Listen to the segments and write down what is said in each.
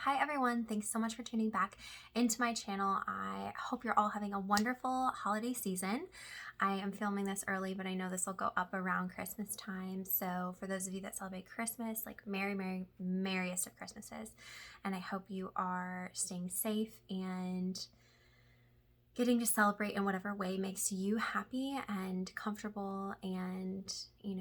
Hi everyone, thanks so much for tuning back into my channel. I hope you're all having a wonderful holiday season. I am filming this early, but I know this will go up around Christmas time. So for those of you that celebrate Christmas, like merriest of Christmases. And I hope you are staying safe and getting to celebrate in whatever way makes you happy and comfortable and,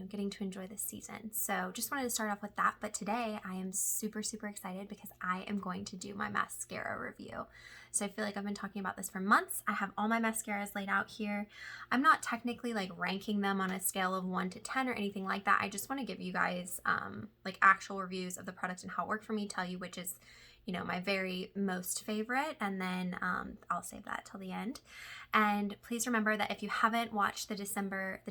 getting to enjoy this season. So just wanted to start off with that. But today I am super excited because I am going to do my mascara review. So I feel like I've been talking about this for months. I have all my mascaras laid out here. I'm not technically like ranking them on a scale of 1 to 10 or anything like that. I just want to give you guys like actual reviews of the product and how it worked for me, tell you which is my very most favorite, and then I'll save that till the end. And please remember that if you haven't watched the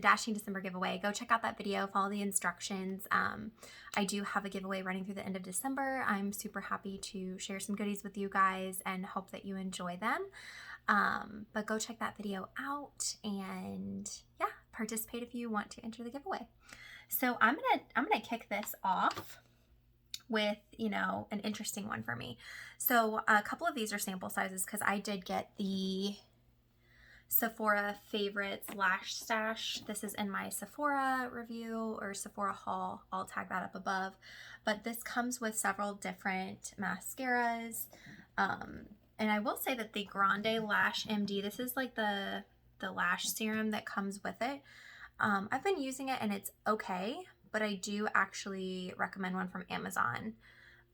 Dashing December giveaway, go check out that video, follow the instructions. I do have a giveaway running through the end of December. I'm super happy to share some goodies with you guys and hope that you enjoy them. But go check that video out and yeah, participate if you want to enter the giveaway. So I'm gonna kick this off with, an interesting one for me. So a couple of these are sample sizes because I did get the Sephora Favorites Lash Stash. This is in my Sephora review or Sephora haul. I'll tag that up above. But this comes with several different mascaras. And I will say that the Grande Lash MD, this is like the lash serum that comes with it. I've been using it and it's okay, but I do actually recommend one from Amazon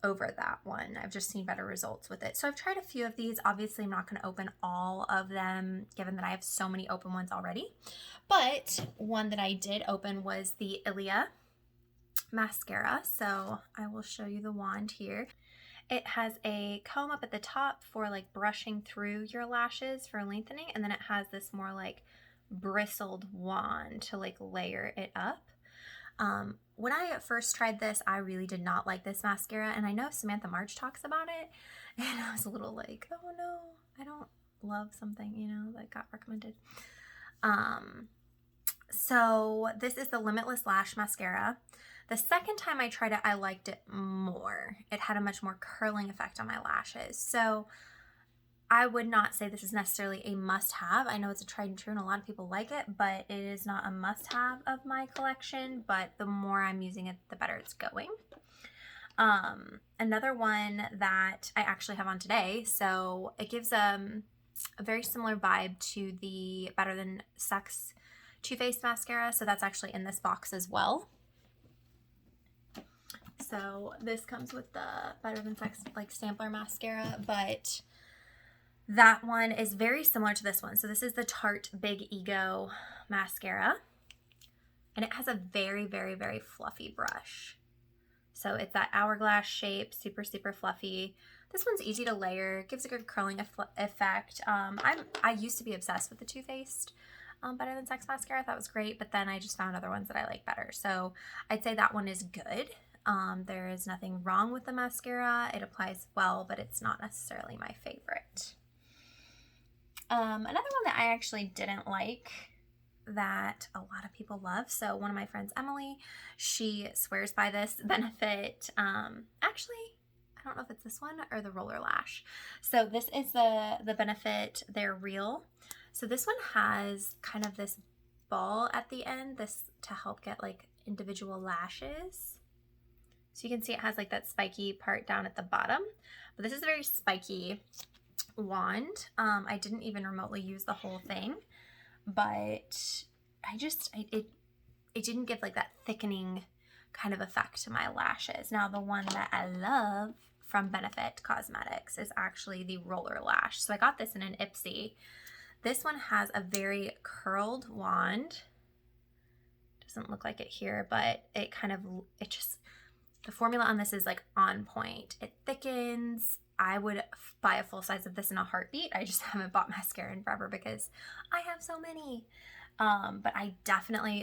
over that one. I've just seen better results with it. So I've tried a few of these. Obviously, I'm not going to open all of them, given that I have so many open ones already. But one that I did open was the Ilia mascara. So I will show you the wand here. It has a comb up at the top for like brushing through your lashes for lengthening. And then it has this more like bristled wand to like layer it up. When I first tried this, I really did not like this mascara, and I know Samantha March talks about it, and I was a little like, oh no, I don't love something, that got recommended. So this is the Limitless Lash Mascara. The second time I tried it, I liked it more. It had a much more curling effect on my lashes. So I would not say this is necessarily a must-have. I know it's a tried and true and a lot of people like it, but it is not a must-have of my collection, but the more I'm using it, the better it's going. Another one that I actually have on today, so it gives a very similar vibe to the Better Than Sex Too Faced mascara, so that's actually in this box as well. So this comes with the Better Than Sex like sampler mascara, but that one is very similar to this one. So this is the Tarte Big Ego mascara. And it has a very fluffy brush. So it's that hourglass shape, super fluffy. This one's easy to layer, gives a good curling effect. I used to be obsessed with the Too Faced Better Than Sex mascara. That was great, but then I just found other ones that I like better. So I'd say that one is good. There is nothing wrong with the mascara. It applies well, but it's not necessarily my favorite. Another one that I actually didn't like that a lot of people love. So one of my friends, Emily, she swears by this Benefit. Actually, I don't know if it's this one or the Roller Lash. So this is the Benefit. They're Real. So this one has kind of this ball at the end, this to help get like individual lashes. So you can see it has like that spiky part down at the bottom, but this is a very spiky wand. I didn't even remotely use the whole thing, but it didn't give like that thickening kind of effect to my lashes. Now the one that I love from Benefit Cosmetics is actually the Roller Lash. So I got this in an Ipsy. This one has a very curled wand. Doesn't look like it here, but the formula on this is like on point. It thickens. I would buy a full size of this in a heartbeat. I just haven't bought mascara in forever because I have so many. But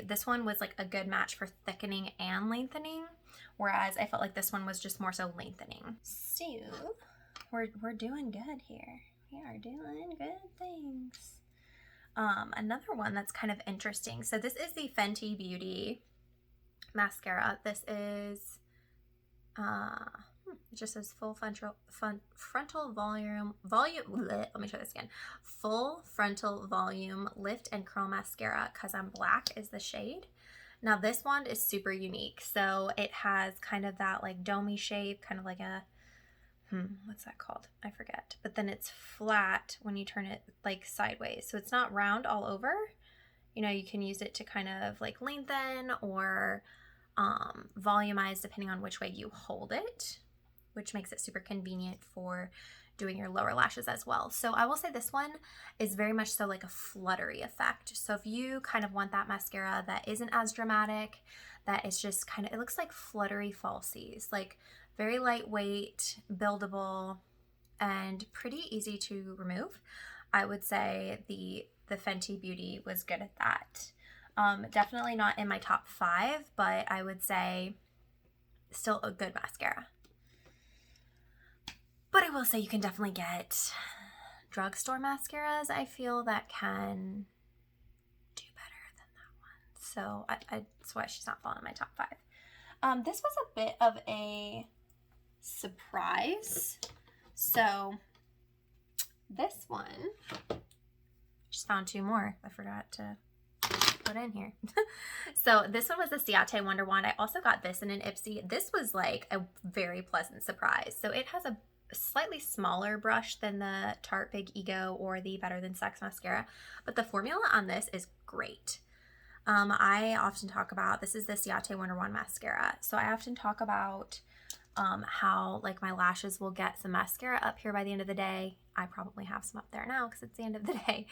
this one was like a good match for thickening and lengthening, whereas I felt like this one was just more so lengthening. So we're doing good here. We are doing good things. Another one that's kind of interesting. So this is the Fenty Beauty mascara. This is It just says full frontal volume, let me try this again. Full frontal volume lift and curl mascara, Cause I'm Black is the shade. Now this wand is super unique. So it has kind of that like domey shape, kind of like a, what's that called? I forget. But then it's flat when you turn it like sideways. So it's not round all over. You know, you can use it to kind of like lengthen or volumize depending on which way you hold it, which makes it super convenient for doing your lower lashes as well. So I will say this one is very much so like a fluttery effect. So if you kind of want that mascara that isn't as dramatic, that is just kind of, it looks like fluttery falsies, like very lightweight, buildable, and pretty easy to remove. I would say the Fenty Beauty was good at that. Definitely not in my top 5, but I would say still a good mascara. But I will say you can definitely get drugstore mascaras, I feel, that can do better than that one. So that's why she's not falling in my top 5. This was a bit of a surprise. So this one, just found 2 more. I forgot to put in here. So this one was the Ciate Wonder Wand. I also got this in an Ipsy. This was like a very pleasant surprise. So it has a slightly smaller brush than the Tarte Big Ego or the Better Than Sex mascara, but the formula on this is great. I often talk about, this is the Ciate Wonder Wand mascara. So I often talk about how like my lashes will get some mascara up here by the end of the day. I probably have some up there now because it's the end of the day.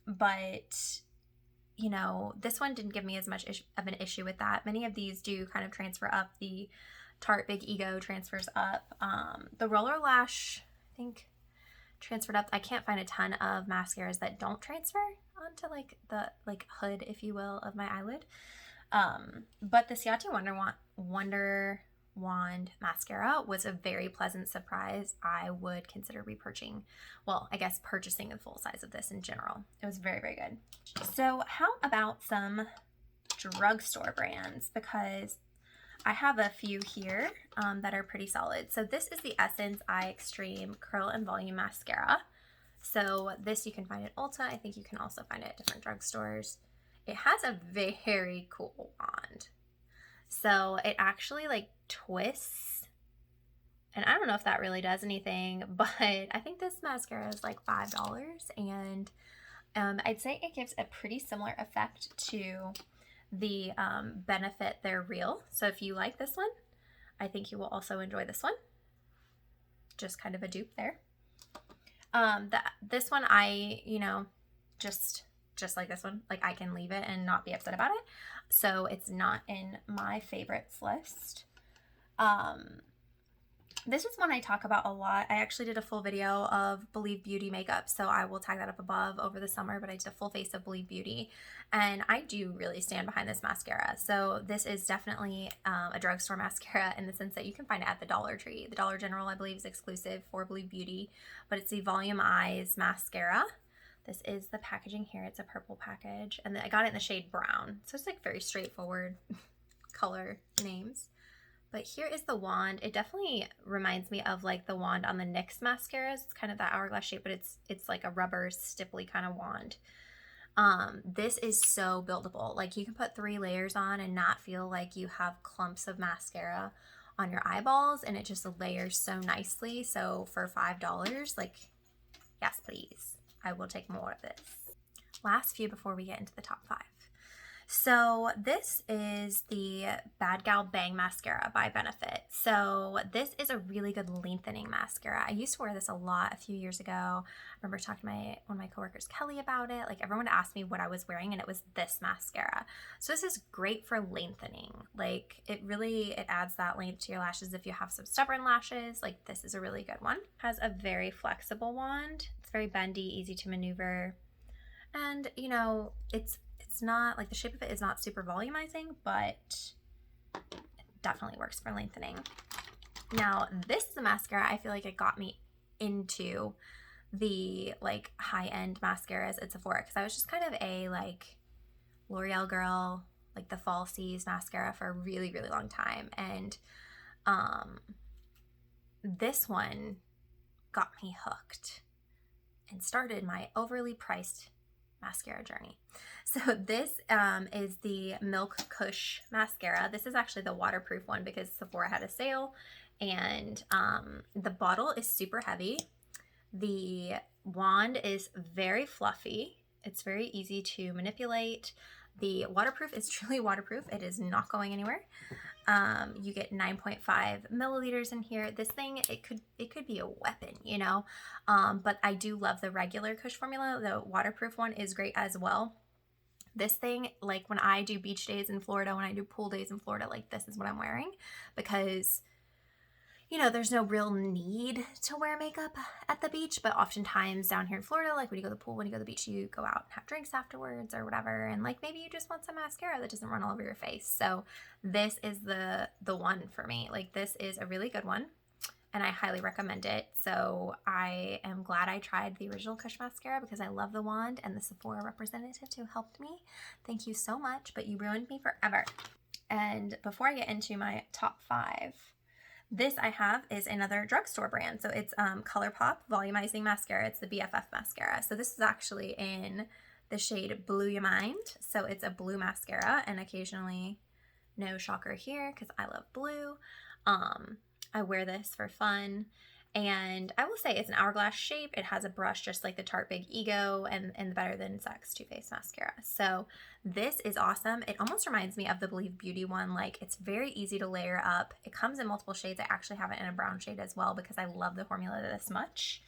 But you know, this one didn't give me as much of an issue with that. Many of these do kind of transfer up. The Tarte Big Ego transfers up. The Roller Lash, I think, transferred up. I can't find a ton of mascaras that don't transfer onto like the hood, if you will, of my eyelid. But the Ciate Wonder Wand mascara was a very pleasant surprise. I would consider repurchasing, well, I guess purchasing the full size of this in general. It was very, very good. So how about some drugstore brands? Because I have a few here that are pretty solid. So this is the Essence Eye Extreme Curl and Volume Mascara. So this you can find at Ulta. I think you can also find it at different drugstores. It has a very cool wand. So it actually like twists. And I don't know if that really does anything, but I think this mascara is like $5. And I'd say it gives a pretty similar effect to the Benefit They're Real. So if you like this one, I think you will also enjoy this one. Just kind of a dupe there. This one I, you know, just like this one, like I can leave it and not be upset about it. So it's not in my favorites list. This is one I talk about a lot. I actually did a full video of Believe Beauty makeup, so I will tag that up above over the summer, but I did a full face of Believe Beauty, and I do really stand behind this mascara. So this is definitely a drugstore mascara in the sense that you can find it at the Dollar Tree. The Dollar General, I believe, is exclusive for Believe Beauty, but it's the Volume Eyes mascara. This is the packaging here. It's a purple package, and I got it in the shade brown, so it's like very straightforward color names. But here is the wand. It definitely reminds me of like the wand on the NYX mascaras. It's kind of that hourglass shape, but it's like a rubber stipply kind of wand. This is so buildable. Like you can put 3 layers on and not feel like you have clumps of mascara on your eyeballs, and it just layers so nicely. So for $5, like, yes, please. I will take more of this. Last few before we get into the top 5. So this is the Bad Gal Bang Mascara by Benefit. So this is a really good lengthening mascara. I used to wear this a lot a few years ago. I remember talking to one of my coworkers, Kelly, about it. Like everyone would ask me what I was wearing, and it was this mascara. So this is great for lengthening. Like it adds that length to your lashes if you have some stubborn lashes. Like this is a really good one. Has a very flexible wand. It's very bendy, easy to maneuver. And you know, it's not like the shape of it is not super volumizing, but it definitely works for lengthening. Now this is a mascara I feel like it got me into the like high-end mascaras at Sephora, because I was just kind of a like L'Oreal girl, like the Falsies mascara for a really long time. And this one got me hooked and started my overly priced mascara journey. So this is the Milk Kush mascara. This is actually the waterproof one because Sephora had a sale, and the bottle is super heavy. The wand is very fluffy. It's very easy to manipulate. The waterproof is truly waterproof. It is not going anywhere. You get 9.5 milliliters in here. This thing, it could be a weapon, you know. But I do love the regular Kush formula. The waterproof one is great as well. This thing, like when I do beach days in Florida, when I do pool days in Florida, like this is what I'm wearing, because you know, there's no real need to wear makeup at the beach, but oftentimes down here in Florida, like when you go to the pool, when you go to the beach, you go out and have drinks afterwards or whatever, and like maybe you just want some mascara that doesn't run all over your face. So this is the one for me. Like this is a really good one, and I highly recommend it. So I am glad I tried the original Kush mascara because I love the wand and the Sephora representative who helped me. Thank you so much, but you ruined me forever. And before I get into my top 5, this I have is another drugstore brand. So it's ColourPop Volumizing Mascara. It's the BFF mascara. So this is actually in the shade Blue Ya Mind. So it's a blue mascara, and occasionally, no shocker here because I love blue. I wear this for fun. And I will say it's an hourglass shape. It has a brush just like the Tarte Big Ego and the Better Than Sex Too Faced mascara. So this is awesome. It almost reminds me of the Believe Beauty one. Like it's very easy to layer up. It comes in multiple shades. I actually have it in a brown shade as well because I love the formula this much.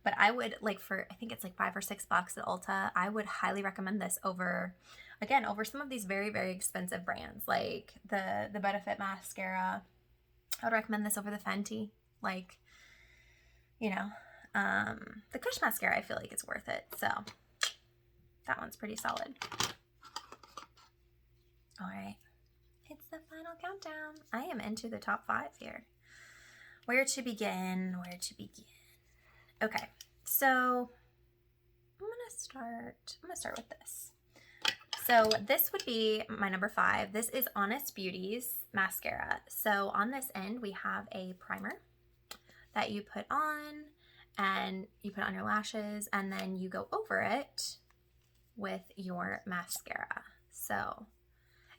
But I would like for, I think it's like $5 or $6 at Ulta. I would highly recommend this over, again, over some of these very, very expensive brands like the Benefit mascara. I would recommend this over the Fenty. Like, you know, the Kush mascara, I feel like it's worth it. So that one's pretty solid. All right, it's the final countdown. I am into the top 5 here. Where to begin? Where to begin? Okay, so I'm gonna start with this. So this would be my number 5. This is Honest Beauty's mascara. So on this end, we have a primer that you put on, and you put on your lashes, and then you go over it with your mascara. So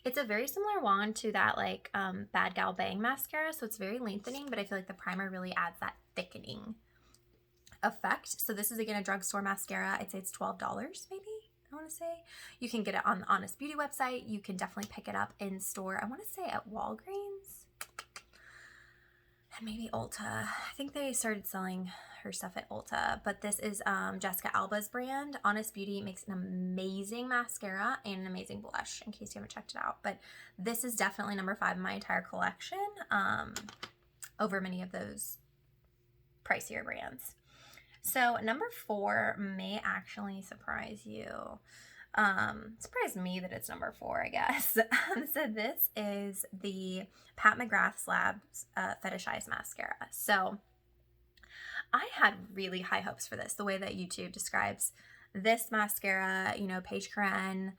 it's a very similar wand to that like Bad Gal Bang mascara. So it's very lengthening, but I feel like the primer really adds that thickening effect. So this is again a drugstore mascara. I'd say it's $12 maybe. I want to say you can get it on the Honest Beauty website. You can definitely pick it up in store. I want to say at Walgreens. And maybe Ulta. I think they started selling her stuff at Ulta, but this is Jessica Alba's brand. Honest Beauty makes an amazing mascara and an amazing blush, in case you haven't checked it out. But this is definitely number 5 in my entire collection, over many of those pricier brands. So number 4 may actually surprise you. Surprised me that it's number 4, I guess. So this is the Pat McGrath's Labs Fetishized Mascara. So I had really high hopes for this, the way that YouTube describes this mascara. You know, Paige Corinne,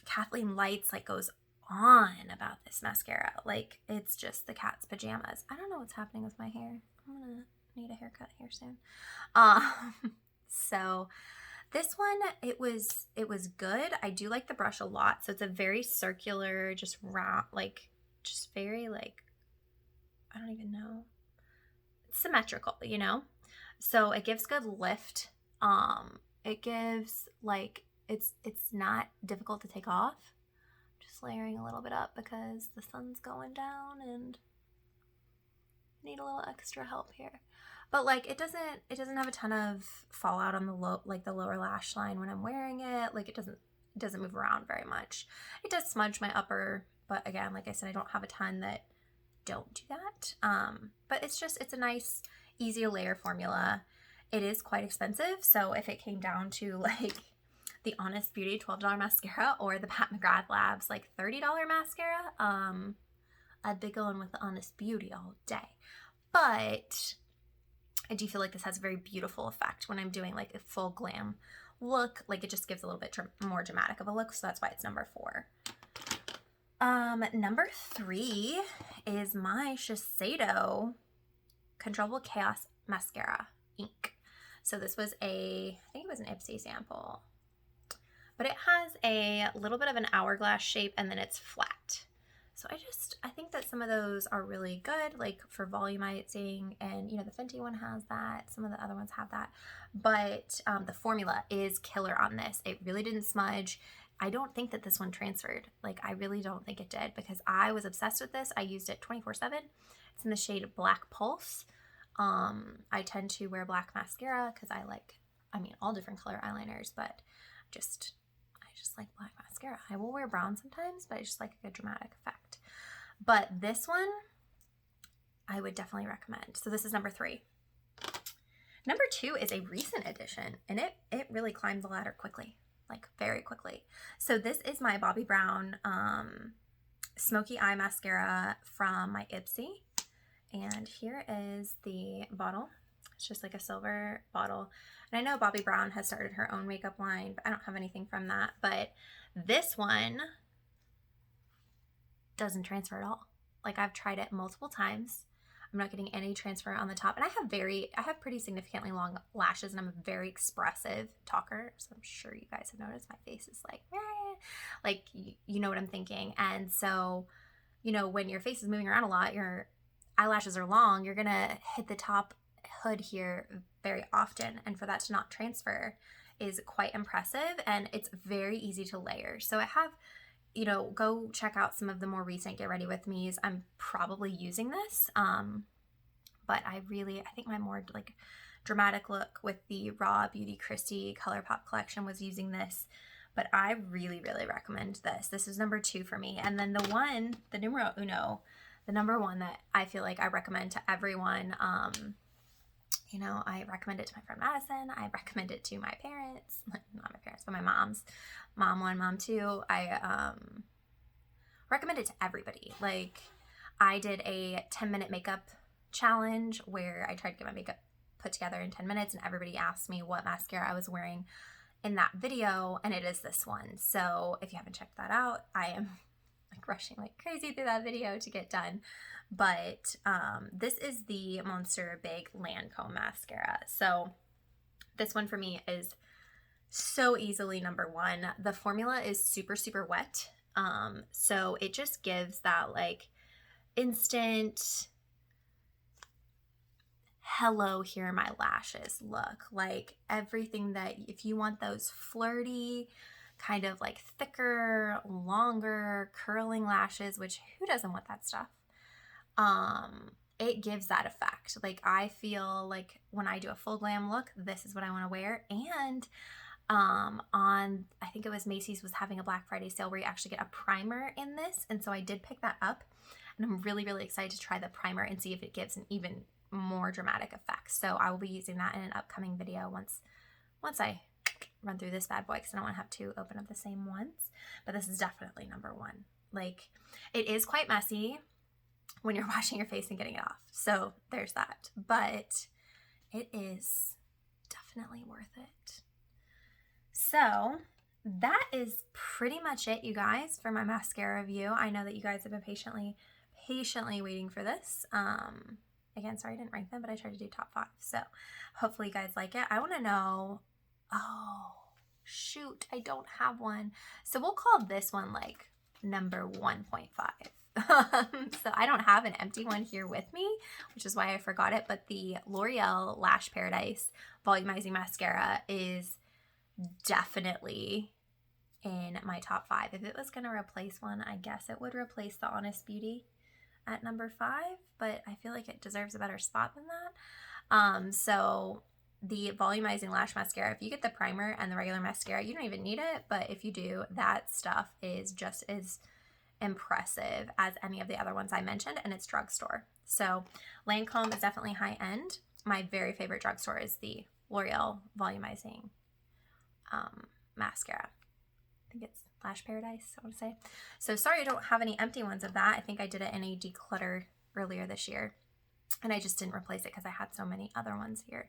Kathleen Lights, like goes on about this mascara. Like it's just the cat's pajamas. I don't know what's happening with my hair. I'm gonna need a haircut here soon. So this one, it was good. I do like the brush a lot. So it's a very circular, just round, like just very like, I don't even know. It's symmetrical, you know? So it gives good lift. It gives like, it's not difficult to take off. Just layering a little bit up because the sun's going down and need a little extra help here. But like it doesn't have a ton of fallout on the lower lash line when I'm wearing it. Like it doesn't move around very much. It does smudge my upper, but again, like I said, I don't have a ton that don't do that. But it's a nice, easy to layer formula. It is quite expensive. So if it came down to like the Honest Beauty $12 mascara or the Pat McGrath Labs like $30 mascara, I'd be going with the Honest Beauty all day. But I do feel like this has a very beautiful effect when I'm doing like a full glam look. Like it just gives a little bit more dramatic of a look. So that's why it's number 4. Number 3 is my Shiseido Controllable Chaos Mascara ink. So this was I think it was an Ipsy sample, but it has a little bit of an hourglass shape and then it's flat. So I think that some of those are really good, like for volumizing, and you know, the Fenty one has that, some of the other ones have that, but the formula is killer on this. It really didn't smudge. I don't think that this one transferred. Like, I really don't think it did, because I was obsessed with this. I used it 24/7. It's in the shade Black Pulse. I tend to wear black mascara because I mean, all different color eyeliners, but I just like black mascara. I will wear brown sometimes, but I just like a good dramatic effect. But this one, I would definitely recommend. So this is number 3. Number 2 is a recent addition, and it really climbed the ladder quickly, like very quickly. So this is my Bobbi Brown Smoky Eye Mascara from my Ipsy. And here is the bottle. It's just like a silver bottle. And I know Bobbi Brown has started her own makeup line, but I don't have anything from that. But this one doesn't transfer at all. Like, I've tried it multiple times. I'm not getting any transfer on the top. And I have pretty significantly long lashes, and I'm a very expressive talker. So I'm sure you guys have noticed my face is like, eh. Like, you know what I'm thinking. And so, you know, when your face is moving around a lot, your eyelashes are long, you're gonna hit the top hood here very often, and for that to not transfer is quite impressive, and it's very easy to layer. So I have, you know, go check out some of the more recent Get Ready With Me's. I'm probably using this, but I think my more like dramatic look with the Raw Beauty Christie ColourPop collection was using this, but I really recommend this. This is number 2 for me. And then the numero uno, the number 1 that I feel like I recommend to everyone, you know, I recommend it to my friend Madison. I recommend it to my parents, not my parents, but my mom's, mom 1, mom 2. I recommend it to everybody. Like, I did a 10-minute makeup challenge where I tried to get my makeup put together in 10 minutes, and everybody asked me what mascara I was wearing in that video, and it is this one. So if you haven't checked that out, I am like rushing like crazy through that video to get done. But this is the Monster Big Lancome mascara. So this one for me is so easily number 1. The formula is super wet. So it just gives that like instant hello, here are my lashes look. Like, everything that, if you want those flirty, kind of like thicker, longer, curling lashes, which who doesn't want that stuff? It gives that effect. Like, I feel like when I do a full glam look, this is what I want to wear. And I think it was Macy's was having a Black Friday sale where you actually get a primer in this, and so I did pick that up, and I'm really excited to try the primer and see if it gives an even more dramatic effect. So I will be using that in an upcoming video once I run through this bad boy, because I don't want to have 2 open up the same ones. But this is definitely number 1. Like, it is quite messy when you're washing your face and getting it off, so there's that, but it is definitely worth it. So that is pretty much it, you guys, for my mascara review. I know that you guys have been patiently waiting for this. Again, sorry I didn't rank them, but I tried to do top 5, so hopefully you guys like it. I want to know, oh shoot, I don't have one, so we'll call this one like number 1.5. So I don't have an empty one here with me, which is why I forgot it, but the L'Oreal Lash Paradise Volumizing Mascara is definitely in my top 5. If it was going to replace one, I guess it would replace the Honest Beauty at number 5, but I feel like it deserves a better spot than that. So the Volumizing Lash Mascara, if you get the primer and the regular mascara, you don't even need it, but if you do, that stuff is just as impressive as any of the other ones I mentioned, and it's drugstore. So Lancome is definitely high end. My very favorite drugstore is the L'Oreal Volumizing mascara. I think it's Lash Paradise, I want to say. So sorry I don't have any empty ones of that. I think I did it in a declutter earlier this year, and I just didn't replace it because I had so many other ones here.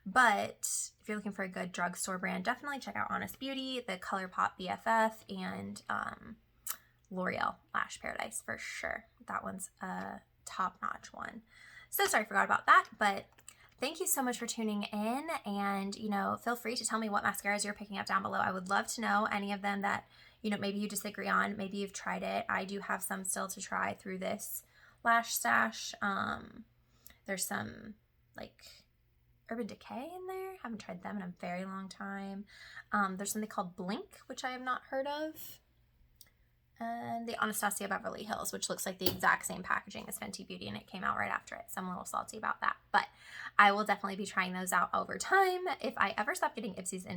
But if you're looking for a good drugstore brand, definitely check out Honest Beauty, the ColourPop BFF, and L'Oreal Lash Paradise for sure. That one's a top-notch one. So sorry, forgot about that, but thank you so much for tuning in, and, you know, feel free to tell me what mascaras you're picking up down below. I would love to know any of them that, you know, maybe you disagree on, maybe you've tried it. I do have some still to try through this lash stash. There's some, like, Urban Decay in there. Haven't tried them in a very long time. There's something called Blink, which I have not heard of. And the Anastasia Beverly Hills, which looks like the exact same packaging as Fenty Beauty, and it came out right after it. So I'm a little salty about that, but I will definitely be trying those out over time if I ever stop getting mascaras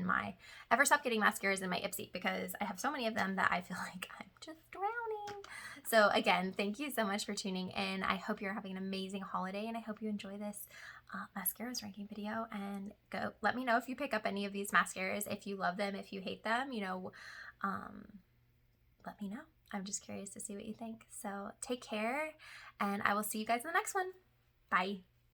in my Ipsy, because I have so many of them that I feel like I'm just drowning. So again, thank you so much for tuning in. I hope you're having an amazing holiday, and I hope you enjoy this mascaras ranking video, and let me know if you pick up any of these mascaras, if you love them, if you hate them, you know, let me know. I'm just curious to see what you think. So take care, and I will see you guys in the next one. Bye.